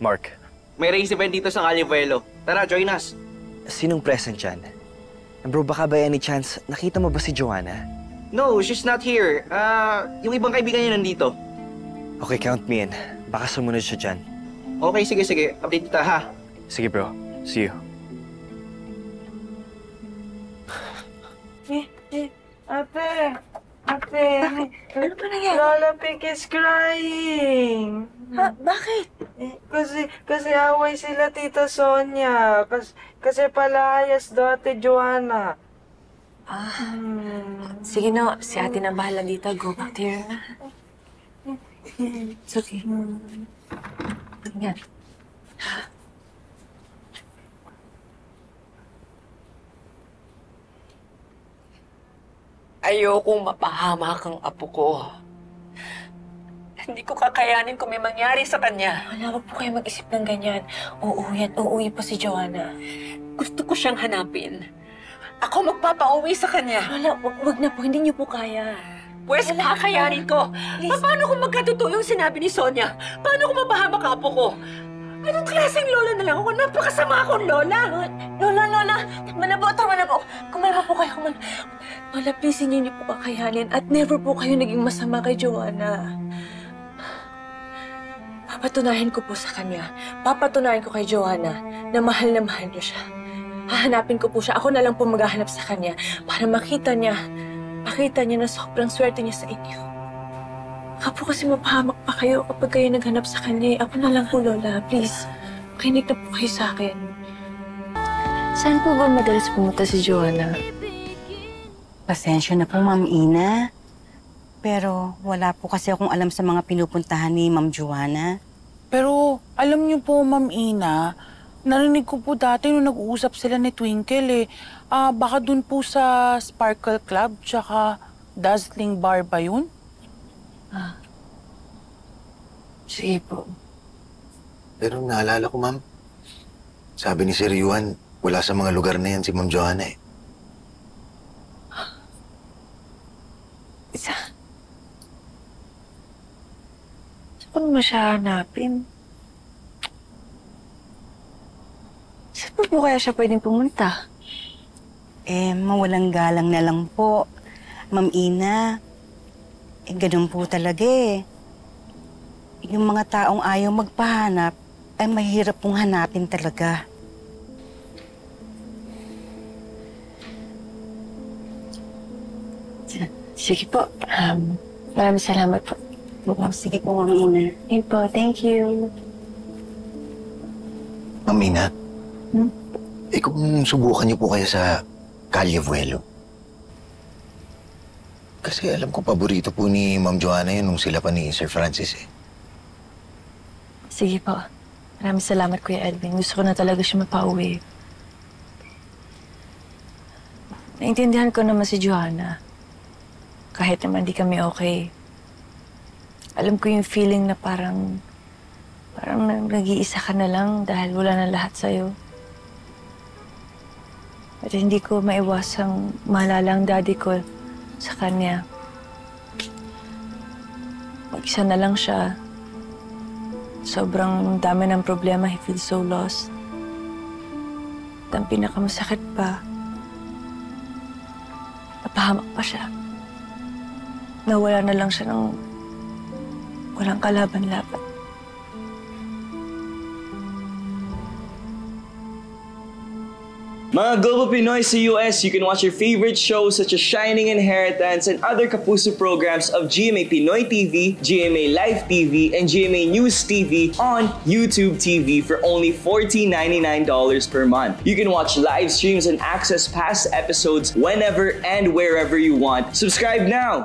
Mark. May race event dito sa Calivuelo. Tara, join us. Sinong present dyan? And bro, baka by any chance, nakita mo ba si Joanna? No, she's not here. Yung ibang kaibigan niya nandito. Okay, count me in. Baka sumunod siya dyan. Okay, sige. Update kita, ha? Sige bro, see you. Ate! Ano ba nangyari? Lola Pink is crying. Ha? Bakit? Kasi away sila Tita Sonia. Kasi palayas daw Ate Joanna. Sige no, si ate na bahala dito. Go back to your... It's okay. Yan. Ayokong mapahamak ang apo ko. Hindi ko kakayanin kung may mangyari sa kanya. Wala po kayo mag-isip ng ganyan. Uuwi pa si Joanna. Gusto ko siyang hanapin. Ako magpapauwi sa kanya. Wala, wag na po. Hindi niyo po kaya. Pwes, kakayanin ko. Paano kung magkatotoo yung sinabi ni Sonia? Paano kung mapahamak ang apo ko? Anong klaseng lola na lang ako? Napakasama akong lola. Lola! Tama na po. Kumalma po kayo. Lola, please, hindi niyo po kakayanin. At never po kayo naging masama kay Joanna. Papatunayan ko po sa kanya. Papatunayan ko kay Joanna na mahal niyo siya. Hahanapin ko po siya. Ako na lang po maghahanap sa kanya para makita niya na sobrang swerte niya sa inyo. Baka po kasi mapahamak pa kayo kapag kayo naghanap sa kanya. Ako na lang po, Lola. Please, makinig na po kayo sa akin. Saan po ba madalas pumunta si Joanna? Pasensya na po, Ma'am Ina. Pero wala po kasi akong alam sa mga pinupuntahan ni Ma'am Joanna. Pero alam niyo po, Ma'am Ina, narinig ko po dati nung nag-uusap sila ni Twinkle baka dun po sa Sparkle Club tsaka Dazzling Bar ba yun? Sige po. Pero naalala ko, ma'am, sabi ni Sir Yuan, wala sa mga lugar na yan si Ma'am Joanna eh. Saan mo siya hanapin? Saan po kaya siya pwedeng pumunta? Mawalang galang na lang po. Ma'am Ina, ganun po talaga eh. Yung mga taong ayaw magpahanap, ay mahirap pong hanapin talaga. Sige po. Maraming salamat po. Sige po, Ma'am Ina. Sige po, thank you. Ma'am Ina, kung subukan niyo po kaya sa Calivuelo. Kasi alam ko paborito po ni Ma'am Joanna yun nung sila pa ni Sir Francis eh. Sige po. Maraming salamat, Kuya Edwin. Gusto ko na talaga siya mapauwi. Naintindihan ko naman si Joanna. Kahit naman di kami okay. Alam ko yung feeling na parang nag-iisa ka na lang dahil wala na lahat sa'yo. At hindi ko maiwasang maalala ang daddy ko sa kanya. Mag-isa na lang siya. Sobrang dami ng problema. He feels so lost. At ang pinakamasakit pa, napahamak pa siya. Nawala na lang siya ng walang kalaban-laban. Mga Global Pinoy sa US, you can watch your favorite shows such as Shining Inheritance and other Kapuso programs of GMA Pinoy TV, GMA Live TV, and GMA News TV on YouTube TV for only $14.99 per month. You can watch live streams and access past episodes whenever and wherever you want. Subscribe now!